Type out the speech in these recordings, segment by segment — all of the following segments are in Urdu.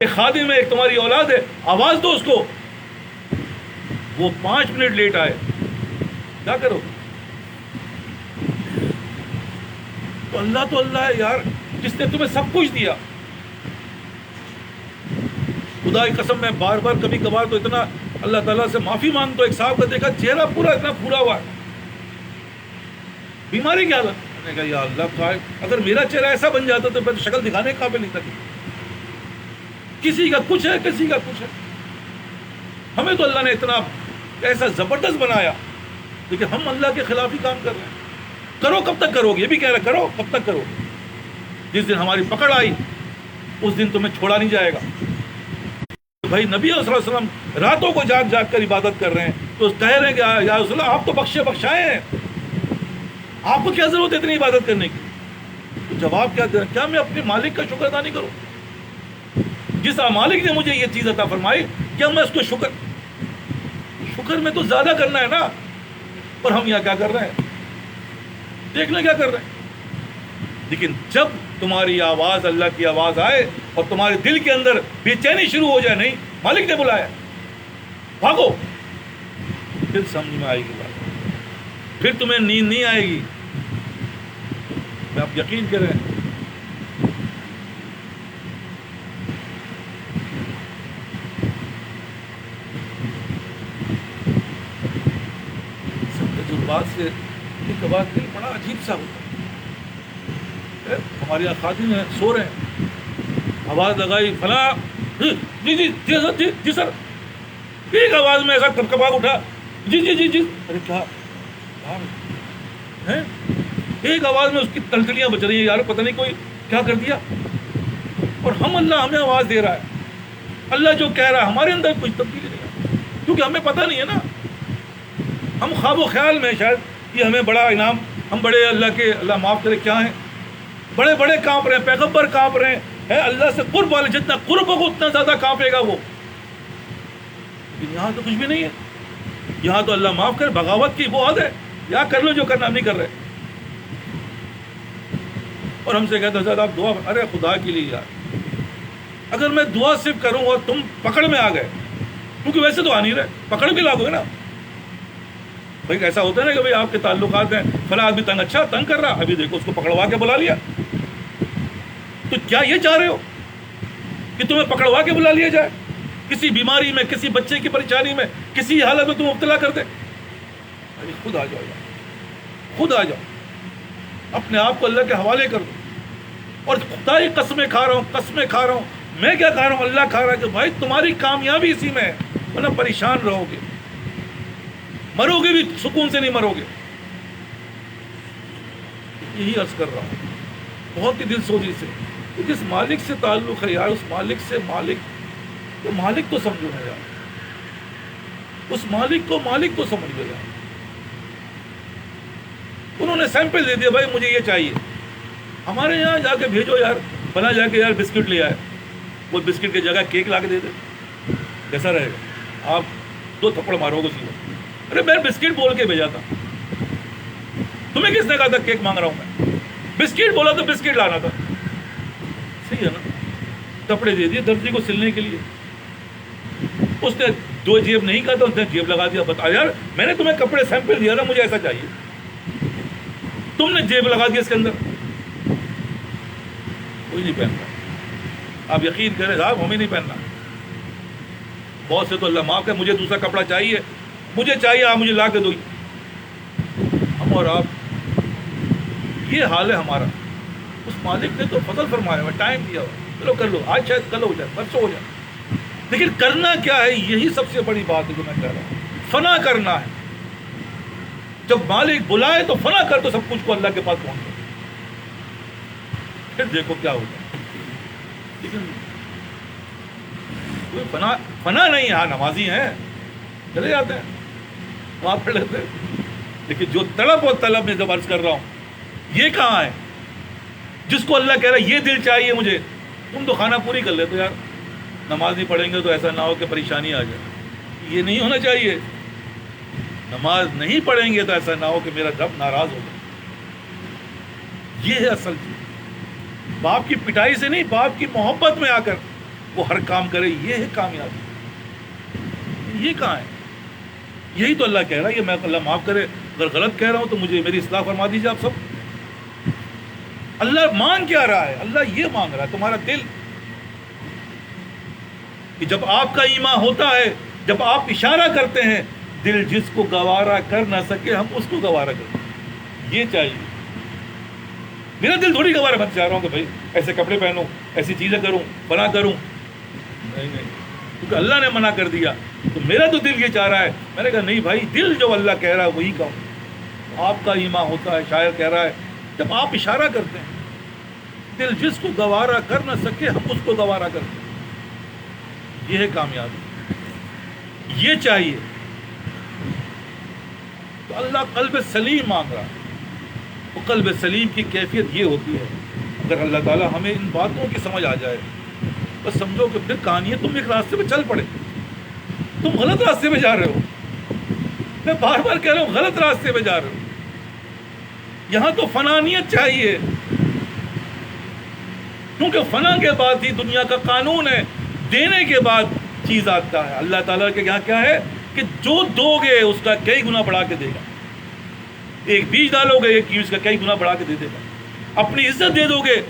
ایک خادم ہے، ایک تمہاری اولاد ہے، آواز دو اس کو، وہ 5 منٹ لیٹ آئے، کیا کرو؟ تو اللہ ہے یار، جس نے تمہیں سب کچھ دیا. خدا کی قسم میں بار بار کبھی کبھار تو اتنا اللہ تعالیٰ سے معافی مانگتا ہوں. ایک صاحب کا دیکھا چہرہ پورا اتنا پھورا ہوا ہے، بیماری کی حالت. میں نے کہا یا اللہ، اگر میرا چہرہ ایسا بن جاتا تو میں شکل دکھانے کے قابل نہیں تھا. کسی کا کچھ ہے، کسی کا کچھ ہے. ہمیں تو اللہ نے اتنا ایسا زبردست بنایا، لیکن ہم اللہ کے خلاف ہی کام کر رہے ہیں. کرو کب تک کرو گے؟ یہ بھی کہہ رہے کرو کب تک کرو. جس دن ہماری پکڑ آئی اس دن تمہیں چھوڑا نہیں جائے گا. بھائی نبی صلی اللہ علیہ وسلم راتوں کو جاگ جاگ کر عبادت کر رہے ہیں، تو کہہ رہے ہیں کہ یا رسول اللہ آپ تو بخشائے ہیں، آپ کو کیا ضرورت ہے اتنی عبادت کرنے کی؟ تو جواب کیا دیں؟ کیا میں اپنے مالک کا شکر ادا نہیں کروں؟ جس مالک نے مجھے یہ چیز عطا فرمائی، کیا میں اس کو شکر میں تو زیادہ کرنا ہے نا. اور ہم یہاں کیا کر رہے ہیں؟ دیکھنا کیا کر رہے ہیں. لیکن جب تمہاری آواز اللہ کی آواز آئے اور تمہارے دل کے اندر بے چینی شروع ہو جائے، نہیں مالک نے بلایا، بھاگو، پھر سمجھ میں آئے گی بات، پھر تمہیں نیند نہیں آئے گی. آپ یقین کریں، سب تجربات سے ایک بات دل بڑا عجیب سا ہوتا ہے. ہمارے یہاں خادم ہیں، سو رہے ہیں، آواز لگائی فلاں، جی جی جی سر، جی سر، ایک آواز میں ایسا کپکپا اٹھا، جی جی جی جی. ارے کیا ہے؟ ایک آواز میں اس کی تلتلیاں بچ رہی ہیں، یار پتہ نہیں کوئی کیا کر دیا. اور اللہ ہمیں آواز دے رہا ہے، اللہ جو کہہ رہا ہے ہمارے اندر کچھ تبدیلی نہیں ہے، کیونکہ ہمیں پتہ نہیں ہے نا. ہم خواب و خیال میں شاید یہ ہمیں بڑا انعام، ہم بڑے اللہ معاف کرے کیا ہیں، بڑے بڑے کانپ رہے ہیں، پیغمبر کانپ رہے ہیں، اللہ سے قرب والے جتنا قرب ہوگا اتنا زیادہ کانپے گا وہ. لیکن یہاں تو کچھ بھی نہیں ہے. یہاں تو اللہ معاف کرے بغاوت کی وہ حد ہے، یا کر لو جو کرنا، ہم نہیں کر رہے. اور ہم سے کہتے ہیں آپ دعا، ارے خدا کے لیے یار، اگر میں دعا صرف کروں اور تم پکڑ میں آ گئے، کیونکہ ویسے تو آ نہیں رہے، پکڑ بھی لاگو گے نا. بھائی ایسا ہوتا ہے نا کہ بھائی آپ کے تعلقات ہیں، فلاں آدمی تنگ کر رہا، ابھی دیکھو اس کو پکڑوا کے بلا لیا. تو کیا یہ چاہ رہے ہو کہ تمہیں پکڑوا کے بلا لیا جائے؟ کسی بیماری میں، کسی بچے کی پریشانی میں، کسی حالت میں تم مبتلا کر دے؟ ارے خود آ جاؤ یار، خود آ جاؤ، اپنے آپ کو اللہ کے حوالے کر دو. اور خدا کی قسمیں کھا رہا ہوں، میں کیا کھا رہا ہوں، اللہ کھا رہا ہے کہ بھائی تمہاری کامیابی اسی میں ہے، ورنہ پریشان رہو گے، مرو گے بھی سکون سے نہیں مرو گے. یہی عرض کر رہا ہوں بہت ہی دل سوزی سے، جس مالک سے تعلق ہے یار، اس مالک سے مالک تو سمجھو نا یار، اس مالک کو سمجھ لو یار. انہوں نے سیمپل دے دیا، بھائی مجھے یہ چاہیے، ہمارے یہاں جا کے بھیجو یار، بنا جا کے یار بسکٹ لے آئے، وہ بسکٹ کی جگہ کیک لا کے دے دے، کیسا رہے گا؟ آپ 2 تھپڑ مارو گے سیدھا. ارے میں بسکٹ بول کے بھیجا تھا، تمہیں کس نے کہا تھا کیک مانگ رہا ہوں میں؟ بسکٹ بولا تو بسکٹ لانا تھا. صحیح ہے نا؟ کپڑے دے دیے درزی کو سلنے کے لیے، اس نے 2 جیب نہیں کہا تھا، اس نے جیب لگا دیا. بتا یار، میں نے تمہیں کپڑے سیمپل دیا نا، مجھے ایسا چاہیے، تم نے جیب لگا دیا اس کے اندر. کوئی نہیں پہنتا، آپ یقین کریں صاحب، ہمیں نہیں پہننا. بہت سے تو اللہ معاف ہے، مجھے دوسرا کپڑا چاہیے، آپ مجھے لا کے دو. ہم اور آپ یہ حال ہے ہمارا. اس مالک نے تو فضل فرمایا ہوا، ٹائم دیا ہوا، چلو کر لو، آج شاید کل ہو جائے، پرسوں ہو جائے. لیکن کرنا کیا ہے، یہی سب سے بڑی بات ہے جو میں کہہ رہا ہوں. فنا کرنا ہے. جب مالک بلائے تو فنا کر دو سب کچھ کو، اللہ کے پاس پہنچ دو، پھر دیکھو کیا ہوگا. لیکن کوئی فنا نہیں ہے. ہاں نمازی ہیں، چلے جاتے ہیں، وہاں پڑھ لیتے ہیں. لیکن جو طلب و طلب میں جب عرض کر رہا ہوں، یہ کہاں ہے؟ جس کو اللہ کہہ رہا ہے یہ دل چاہیے مجھے، تم تو کھانا پوری کر لیتے یار. نماز نہیں پڑھیں گے تو ایسا نہ ہو کہ پریشانی آ جائے. یہ نہیں ہونا چاہیے. نماز نہیں پڑھیں گے تو ایسا نہ ہو کہ میرا رب ناراض ہو جائے. یہ ہے اصل چیز. باپ کی پٹائی سے نہیں، باپ کی محبت میں آ کر وہ ہر کام کرے، یہ ہے کامیابی. یہ کہاں ہے؟ یہی تو اللہ کہہ رہا ہے. یہ میں اللہ معاف کرے اگر غلط کہہ رہا ہوں تو مجھے میری اصلاح فرما دیجیے آپ سب. اللہ مانگ کیا رہا ہے؟ اللہ یہ مانگ رہا ہے تمہارا دل، کہ جب آپ کا ایمان ہوتا ہے، جب آپ اشارہ کرتے ہیں، دل جس کو گوارا کر نہ سکے ہم اس کو گوارا کریں. یہ چاہیے. میرا دل تھوڑی گوارا میں چاہ رہا ہوں کہ بھائی ایسے کپڑے پہنوں، ایسی چیزیں کروں، فلاں کروں. نہیں، کیونکہ اللہ نے منع کر دیا تو میرا تو دل یہ چاہ رہا ہے. میں نے کہا نہیں بھائی، دل جو اللہ کہہ رہا ہے وہی کہوں. آپ کا ایمان ہوتا ہے، شاعر کہہ رہا ہے، جب آپ اشارہ کرتے ہیں، دل جس کو گوارا کر نہ سکے ہم اس کو گوارا کرتے ہیں. یہ ہے کامیابی. یہ چاہیے. تو اللہ قلب سلیم مانگ رہا ہے. وہ قلب سلیم کی کیفیت یہ ہوتی ہے. اگر اللہ تعالیٰ ہمیں ان باتوں کی سمجھ آ جائے بس سمجھو کہ پھر کہانی ہے تم ایک راستے پہ چل پڑے. تم غلط راستے پہ جا رہے ہو. میں بار بار کہہ رہا ہوں غلط راستے پہ جا رہے ہو. یہاں تو فنانیت چاہیے، کیونکہ فنا کے بعد ہی دنیا کا قانون ہے. دینے کے بعد چیز آتا ہے. اللہ تعالیٰ کے یہاں کیا ہے کہ جو دو گے اس کا کئی گنا بڑھا کے دے گا. ایک بیج ڈالو گے ایک اس کا کئی گنا بڑھا کے دے دے گا. اپنی عزت دے دو گے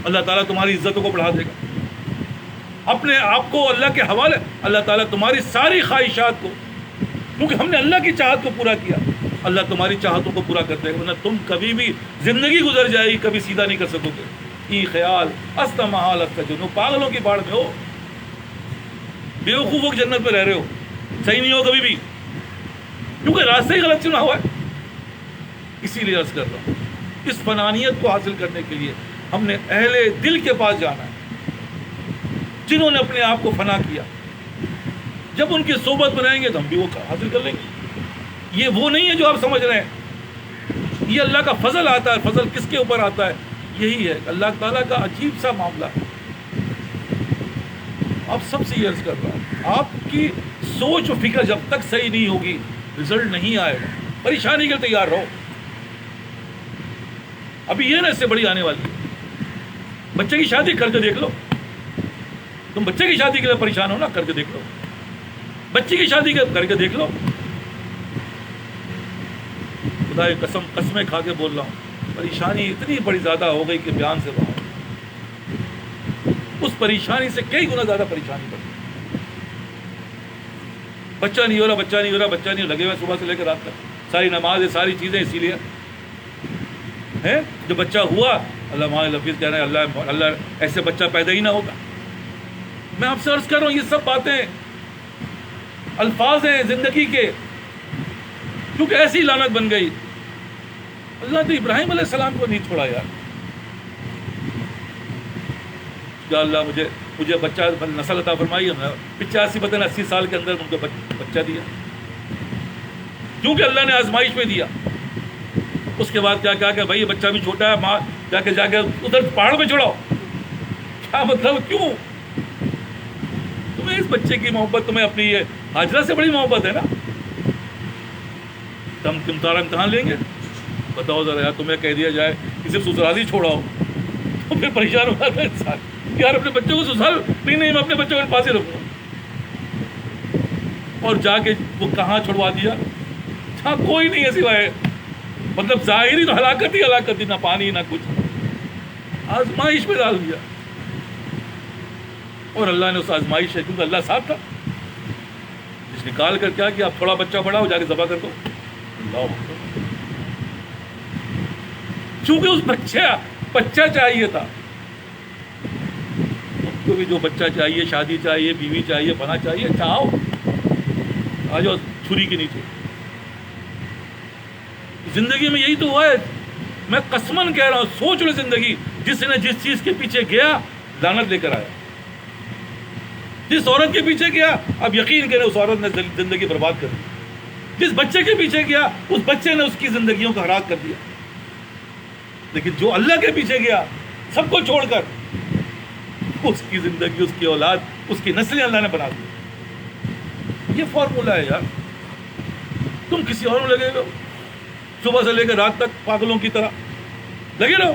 اللہ تعالیٰ تمہاری عزتوں کو بڑھا دے گا. اپنے آپ کو اللہ کے حوالے، اللہ تعالیٰ تمہاری ساری خواہشات کو، کیونکہ ہم نے اللہ کی چاہت کو پورا کیا، اللہ تمہاری چاہتوں کو پورا کر دے گا. ورنہ تم کبھی بھی زندگی گزر جائے گی، کبھی سیدھا نہیں کر سکو گے. ای خیال است محال است جنو، پاگلوں کی باڑ میں ہو، بیوقوفوں کی جنت پہ رہ رہے ہو. صحیح نہیں ہو کبھی بھی، کیونکہ راستے ہی غلط چنا ہوا ہے. اسی لیے عرض کر رہا ہوں اس فنانیت کو حاصل کرنے کے لیے ہم نے اہل دل کے پاس جانا ہے، جنہوں نے اپنے آپ کو فنا کیا. جب ان کی صحبت میں رہیں گے تو ہم بھی وہ حاصل کر لیں گے. یہ وہ نہیں ہے جو آپ سمجھ رہے ہیں. یہ اللہ کا فضل آتا ہے. فضل کس کے اوپر آتا ہے؟ یہی ہے اللہ تعالیٰ کا عجیب سا معاملہ ہے. آپ سب سے یہ عرض کر رہا ہوں آپ کی سوچ و فکر جب تک صحیح نہیں ہوگی رزلٹ نہیں آئے گا. پریشانی کے لیے تیار رہو. ابھی یہ نا اس سے بڑی آنے والی ہے. بچے کی شادی کر کے دیکھ لو. تم بچے کی شادی کے لیے پریشان ہو نا، کر کے دیکھ لو. بچی کی شادی کر کے دیکھ لو. خدا قسم قسمیں کھا کے بول رہا ہوں پریشانی اتنی بڑی زیادہ ہو گئی کہ بیان سے باہر. اس پریشانی سے کئی گنا زیادہ پریشانی بڑھ گئی. بچہ نہیں ہو رہا، بچہ نہیں ہو رہا، بچہ نہیں لگے ہوئے صبح سے لے کر رات تک. ساری نماز ہے، ساری چیزیں اسی لیے ہے. جو بچہ ہوا اللہ ماں لفظ کہہ رہے ہیں اللہ ایسے بچہ پیدا ہی نہ ہوگا. میں آپ سے عرض کر رہا ہوں یہ سب باتیں الفاظ ہیں زندگی کے، کیونکہ ایسی لعنت بن گئی. اللہ تو ابراہیم علیہ السلام کو نہیں چھوڑا یار. یا اللہ مجھے بچہ نسل عطا فرمائی. 85 بدن 80 سال کے اندر ان کو بچہ دیا، کیونکہ اللہ نے آزمائش میں دیا. اس کے بعد کیا کہا کہ بھائی یہ بچہ بھی چھوٹا ہے، ماں جا کے ادھر پہاڑ پہ چھوڑاؤ. کیا مطلب؟ کیوں؟ تمہیں اس بچے کی محبت، تمہیں اپنی یہ حاجرہ سے بڑی محبت ہے نا. تم تمہارا امتحان لیں گے. بتاؤ ذرا یار، تمہیں کہہ دیا جائے کہ صرف سسرالی چھوڑاؤ تو پھر پریشان ہو جاتا ہے انسان. یار اپنے بچوں کو سسرال نہیں، میں اپنے بچوں کو پاس ہی رکھوں. اور جا کے وہ کہاں چھوڑوا دیا جہاں کوئی نہیں ہے سوائے، مطلب ظاہری تو ہلاکت ہی، نہ پانی نہ کچھ. آزمائش میں ڈال دیا. اور اللہ نے اس آزمائش ہے، کیونکہ اللہ ساتھ تھا، جس نکال کر کیا کہ اب تھوڑا بچہ بڑا ہو، جا کے ذبح کر دو. چونکہ اس بچہ چاہیے تھا. کیونکہ جو بچہ چاہیے، شادی چاہیے، بیوی چاہیے، بنا چاہیے، چاہو آ جاؤ چھری کے نیچے. زندگی میں یہی تو ہوا ہے. میں قسمن کہہ رہا ہوں، سوچ لو زندگی. جس نے جس چیز کے پیچھے گیا لعنت لے کر آیا. جس عورت کے پیچھے گیا اب یقین کریں اس عورت نے زندگی برباد کر دی. جس بچے کے پیچھے گیا اس بچے نے اس کی زندگیوں کو ہلاک کر دیا. لیکن جو اللہ کے پیچھے گیا سب کو چھوڑ کر، اس کی زندگی، اس کی اولاد، اس کی نسلیں اللہ نے بنا دی. یہ فارمولہ ہے یار. تم کسی اور میں لگے رہو، صبح سے لے کر رات تک پاگلوں کی طرح لگے رہو،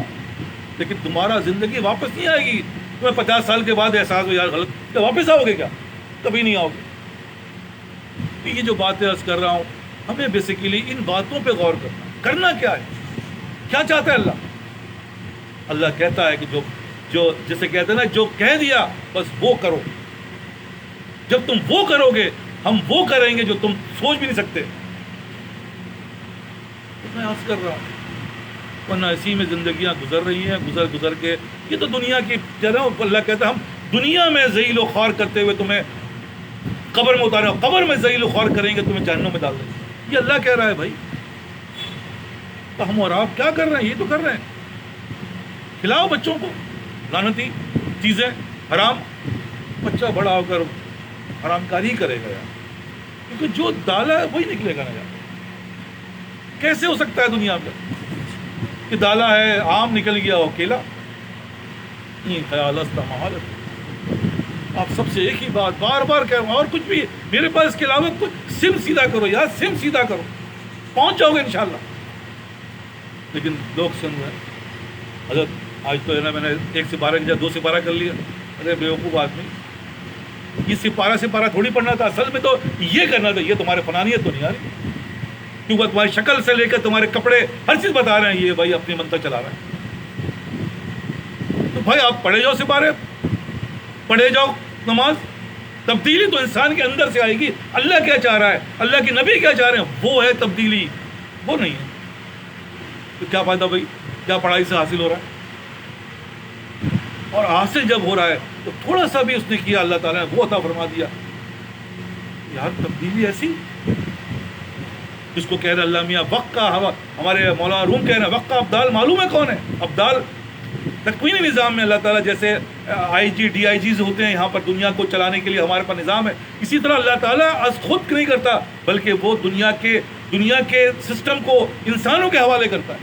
لیکن تمہارا زندگی واپس نہیں آئے گی. تمہیں 50 سال کے بعد احساس ہو یار غلط، کیا واپس آؤ گے؟ کیا کبھی نہیں آؤ گے. یہ جو باتیں عرض کر رہا ہوں، ہمیں بیسیکلی ان باتوں پہ غور کرنا کیا ہے، کیا چاہتا ہے اللہ. اللہ کہتا ہے کہ جو جسے کہتے ہیں نا، جو کہہ دیا بس وہ کرو. جب تم وہ کرو گے ہم وہ کریں گے جو تم سوچ بھی نہیں سکتے. میں عرض کر رہا ہوں، ورنہ اسی میں زندگیاں گزر رہی ہیں، گزر کے یہ تو دنیا کی جگہ. اللہ کہتا ہے ہم دنیا میں ذلیل و خوار کرتے ہوئے تمہیں قبر میں اتارے، قبر میں ذلیل و خوار کریں گے، تمہیں جہنم میں ڈال دیں گے. یہ اللہ کہہ رہا ہے بھائی. تو ہم اور آپ کیا کر رہے ہیں؟ یہ تو کر رہے ہیں. کھلاؤ بچوں کو لعنتی چیزیں حرام. بچہ بڑا ہو کر حرام کاری ہی کرے گا یار، کیونکہ جو ڈالا ہے وہی نکلے گا نا یار. کیسے ہو سکتا ہے دنیا میں کہ ڈالا ہے آم نکل گیا ہو کیلا؟ یہ خیال است محالت. آپ سب سے ایک ہی بات بار بار کہہ رہا ہوں، اور کچھ بھی میرے پاس اس کے علاوہ کچھ، سم سیدھا کرو یار، سم سیدھا کرو، پہنچ جاؤ گے انشاءاللہ. لیکن لوگ سن رہے ہیں. حضرت آج تو ہے نا، میں نے 1 سپارہ کی جگہ 2 سپارہ کر لیا. ارے بیوقوف آدمی، یہ سپارہ تھوڑی پڑھنا تھا. اصل میں تو یہ کرنا تھا. یہ تمہارے فنانیت تو نہیں آ رہی، کیونکہ تمہاری شکل سے لے کر تمہارے کپڑے ہر چیز بتا رہے ہیں. یہ بھائی اپنی منتر چلا رہے ہیں. تو بھائی آپ پڑھے جاؤ سپارے، پڑھے جاؤ نماز. تبدیلی تو انسان کے اندر سے آئے گی. اللہ کیا چاہ رہا ہے، اللہ کے نبی کیا چاہ رہے ہیں، وہ ہے تبدیلی، وہ نہیں ہے. تو کیا فائدہ بھائی، کیا پڑھائی سے حاصل ہو رہا ہے؟ اور حاصل جب ہو رہا ہے تو تھوڑا سا بھی اس نے کیا، اللہ تعالیٰ نے وہ عطا فرما دیا. یار تبدیلی ایسی جس کو کہہ رہے اللہ میاں وقت کا ہوا. ہمارے مولانا روم کہہ رہے ہیں وقت کا ابدال معلوم ہے کون ہے؟ ابدال تکوینی نظام میں اللہ تعالیٰ جیسے IG DIGs ہوتے ہیں یہاں پر دنیا کو چلانے کے لیے ہمارے پاس نظام ہے، اسی طرح اللہ تعالیٰ از خود نہیں کرتا، بلکہ وہ دنیا کے سسٹم کو انسانوں کے حوالے کرتا ہے.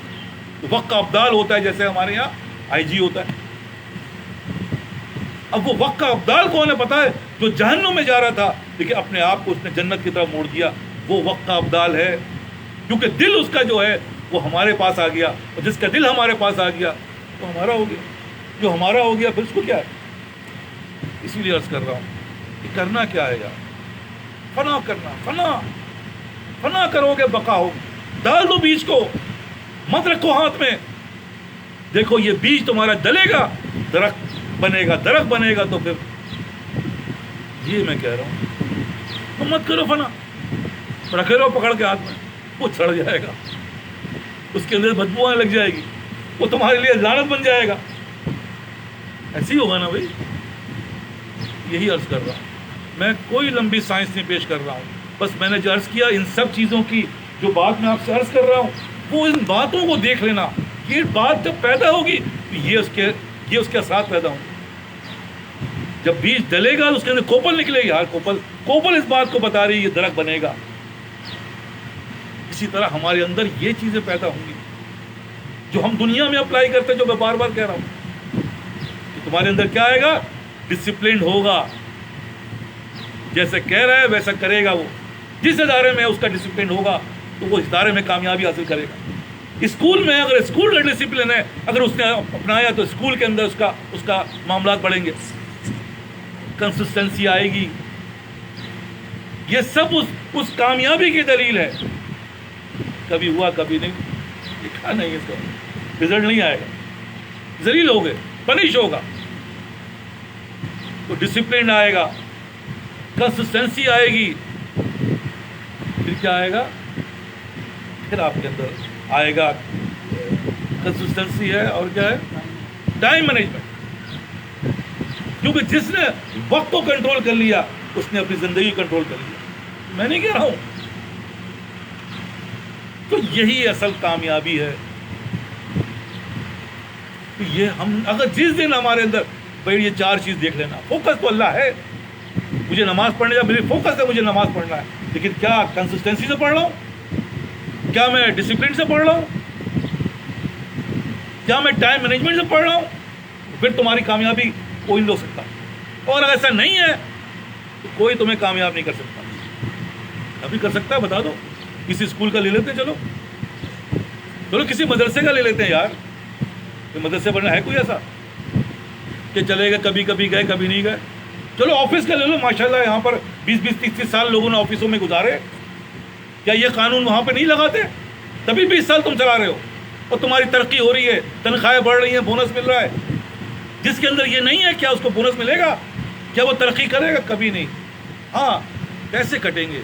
تو وقت کا ابدال ہوتا ہے جیسے ہمارے یہاں IG ہوتا ہے. اب وہ وقت کا ابدال کون ہے پتا ہے؟ جو جہنم میں جا رہا تھا لیکن اپنے آپ کو اس نے جنت کی طرف موڑ دیا، وہ وقت کا ابدال ہے. کیونکہ دل اس کا جو ہے وہ ہمارے پاس آ گیا، اور جس کا دل ہمارے پاس آ گیا وہ ہمارا ہو گیا. جو ہمارا ہو گیا پھر اس کو کیا ہے؟ اسی لیے عرض کر رہا ہوں کہ کرنا کیا ہے یار، فنا کرنا. فنا کرو گے بقا ہوگی. ڈال دو بیج کو، مت رکھو ہاتھ میں. دیکھو یہ بیج تمہارا ڈلے گا، درخت بنے گا تو پھر یہ میں کہہ رہا ہوں تو مت کرو فنا. رکھے رہو پکڑ کے ہاتھ میں، وہ سڑ جائے گا، اس کے اندر بدبو آنے لگ جائے گی، وہ تمہارے لیے لعنت بن جائے گا. ایسے ہی ہوگا نا بھائی. یہی عرض کر رہا ہوں میں، کوئی لمبی سائنس نہیں پیش کر رہا ہوں. بس میں نے جو عرض کیا ان سب چیزوں کی جو بات میں آپ سے عرض کر رہا ہوں، وہ ان باتوں کو دیکھ لینا. یہ بات جب پیدا ہوگی تو یہ اس کے اثرات پیدا ہوں گے. جب بیج ڈلے گا تو اس کے اندر کوپل نکلے گی. کوپل اس بات کو بتا رہی ہے یہ درخت بنے گا. اسی طرح ہمارے اندر یہ چیزیں پیدا ہوں گی جو ہم دنیا میں اپلائی کرتے ہیں. جو میں بار بار کہہ رہا ہوں کہ تمہارے اندر کیا آئے گا؟ ڈسپلن ہوگا. جیسے کہہ رہا ہے ویسا کرے گا. وہ جس ادارے میں اس کا ڈسپلن ہوگا تو وہ اس ادارے میں کامیابی حاصل کرے گا. اسکول میں اگر اسکول کا ڈسپلن ہے، اگر اس نے اپنایا تو اسکول کے اندر اس کا معاملات بڑھیں گے، کنسسٹنسی آئے گی. یہ سب اس کامیابی کی دلیل ہے. کبھی ہوا کبھی نہیں، لکھا نہیں اس کا رزلٹ نہیں آئے گا. ذلیل ہو گئے، پنش ہوگا. تو ڈسپلن آئے گا، کنسسٹنسی آئے گی. پھر کیا آئے گا؟ پھر آپ کے اندر آئے گا کنسسٹنسی ہے اور کیا ہے؟ Time management. کیونکہ جس نے وقت کو کنٹرول کر لیا اس نے اپنی زندگی کنٹرول کر لیا. میں نہیں کہہ رہا ہوں. تو یہی اصل کامیابی ہے. تو یہ ہم اگر جس دن ہمارے اندر بھائی یہ 4 چیز دیکھ لینا. فوکس تو اللہ ہے. مجھے نماز پڑھنے کا میری فوکس ہے، مجھے نماز پڑھنا ہے، لیکن کیا کنسسٹنسی سے پڑھ رہا ہوں؟ کیا میں ڈسپلن سے پڑھ رہا ہوں؟ کیا میں ٹائم مینجمنٹ سے پڑھ رہا ہوں؟ پھر تمہاری کامیابی کوئی نہیں ہو سکتا. اور اگر ایسا نہیں ہے تو کوئی تمہیں کامیاب نہیں کر سکتا. ابھی کر سکتا ہے بتا دو. کسی اسکول کا لے لیتے ہیں، چلو کسی مدرسے کا لے لیتے ہیں. یار یہ مدرسے پڑھنا ہے کوئی ایسا کہ چلے گئے کبھی کبھی گئے کبھی نہیں گئے. چلو آفس کا لے لو, ماشاءاللہ یہاں پر 20 30 سال لوگوں نے آفسوں میں گزارے. کیا یہ قانون وہاں پہ نہیں لگاتے؟ تبھی 20 سال تم چلا رہے ہو اور تمہاری ترقی ہو رہی ہے, تنخواہیں بڑھ رہی ہیں, بونس مل رہا ہے. جس کے اندر یہ نہیں ہے کیا اس کو بونس ملے گا؟ کیا وہ ترقی کرے گا؟ کبھی نہیں. ہاں پیسے کٹیں گے.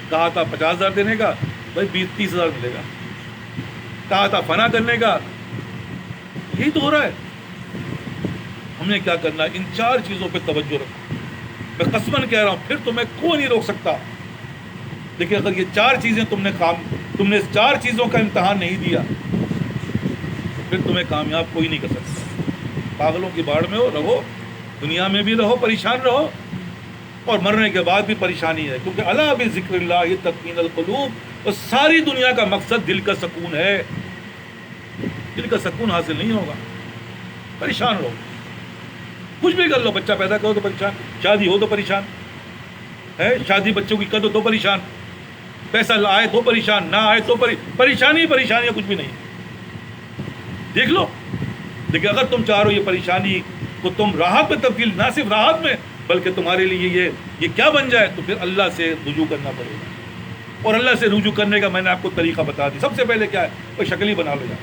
کہا تھا 50,000 دینے کا, بھائی 20-30,000 ملے گا. کہا تھا فنا کرنے کا, یہی تو ہو رہا ہے. ہم نے کیا کرنا ہے؟ ان 4 چیزوں پہ توجہ رکھو. میں قسماً کہہ رہا ہوں, پھر تمہیں کوئی نہیں روک سکتا. لیکن اگر یہ 4 چیزیں تم نے اس 4 چیزوں کا امتحان نہیں دیا, پھر تمہیں کامیاب کوئی نہیں کر سکتا. پاگلوں کی باڑ میں رہو, دنیا میں بھی رہو, پریشان رہو, اور مرنے کے بعد بھی پریشانی ہے. کیونکہ الا بذکر اللہ تطمئن القلوب, اور ساری دنیا کا مقصد دل کا سکون ہے. دل کا سکون حاصل نہیں ہوگا, پریشان رہو. کچھ بھی کر لو, بچہ پیدا کرو تو پریشان, شادی ہو تو پریشان ہے, شادی بچوں کی کر دو تو پریشان, پیسہ آئے تو پریشان, نہ آئے تو پریشانی پریشانی, کچھ بھی نہیں. دیکھ لو. لیکن اگر تم چاہ رہو یہ پریشانی کو تم راحت میں تبدیل, نہ صرف راحت میں بلکہ تمہارے لیے یہ کیا بن جائے, تو پھر اللہ سے رجوع کرنا پڑے گا. اور اللہ سے رجوع کرنے کا میں نے آپ کو طریقہ بتا دی. سب سے پہلے کیا ہے, کوئی شکل ہی بنا لو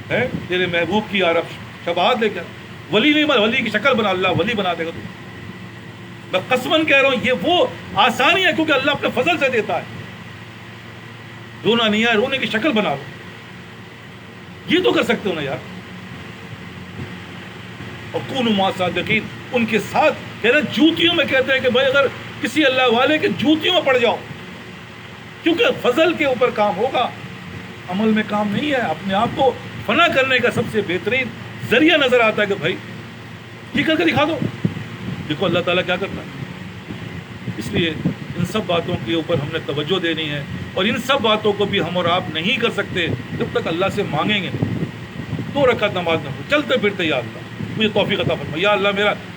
ہے, تیرے محبوب کی عرب شفاعت لے کر, ولی نہیں بنا, ولی کی شکل بنا, اللہ ولی بنا دے گا تم. میں قسماً کہہ رہا ہوں, یہ وہ آسانی ہے کیونکہ اللہ اپنے فضل سے دیتا ہے. رونا نہیں ہے, رونے کی شکل بنا لو. یہ تو کر سکتے ہو نا یار. اور کونوا مع الصادقین, ان کے ساتھ کہہ رہے جوتیوں میں کہتے ہیں کہ بھائی اگر کسی اللہ والے کے جوتیوں میں پڑ جاؤ, کیونکہ فضل کے اوپر کام ہوگا, عمل میں کام نہیں ہے. اپنے آپ کو فنا کرنے کا سب سے بہترین ذریعہ نظر آتا ہے کہ بھائی یہ کر کے دکھا دو, دیکھو اللہ تعالیٰ کیا کرتا ہے. اس لیے ان سب باتوں کے اوپر ہم نے توجہ دینی ہے, اور ان سب باتوں کو بھی ہم اور آپ نہیں کر سکتے جب تک اللہ سے مانگیں گے. 2 رکعت نماز نہ ہو, چلتے پھرتے یا اللہ مجھے توفیق عطا فرما, یا اللہ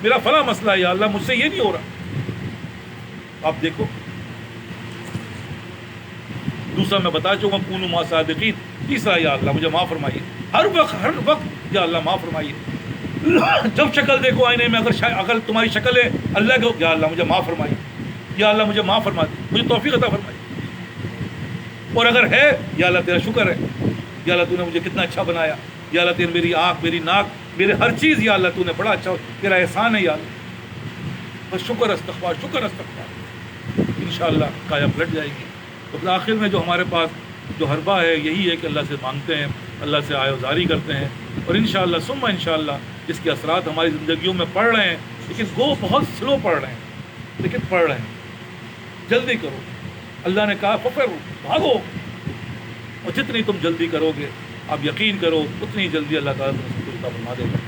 میرا فلاں مسئلہ ہے, یا اللہ مجھ سے یہ نہیں ہو رہا. آپ دیکھو, دوسرا میں بتا چکا کونوا مع الصادقین. تیسرا یا اللہ مجھے معاف فرمائیے. ہر وقت یا اللہ معاف فرمائیے. جب شکل دیکھو آئینے میں, اگر تمہاری شکل ہے اللہ کو, یا اللہ مجھے معاف فرمائیے, یا اللہ مجھے معاف فرما دے, مجھے توفیق عطا فرمائیے. اور اگر ہے, یا اللہ تیرا شکر ہے, یا اللہ تو نے مجھے کتنا اچھا بنایا, یا اللہ تیرے میری آنکھ, میری ناک, میرے ہر چیز, یا اللہ تو نے بڑا اچھا, تیرا احسان ہے یا اللہ. بس شکر استغفار, شکر استغفار, انشاءاللہ کایا پلٹ جائے گی. تو پھر آخر میں جو ہمارے پاس جو حربہ ہے یہی ہے کہ اللہ سے مانگتے ہیں, اللہ سے آیوزاری کرتے ہیں, اور انشاءاللہ ثم انشاءاللہ اس کے اثرات ہماری زندگیوں میں پڑ رہے ہیں. لیکن وہ بہت سلو پڑ رہے ہیں, لیکن پڑھ رہے ہیں. جلدی کرو. اللہ نے کہا ففروا, بھاگو, اور جتنی تم جلدی کرو گے آپ یقین کرو اتنی جلدی اللہ تعالیٰ تمہیں فرما دے گا.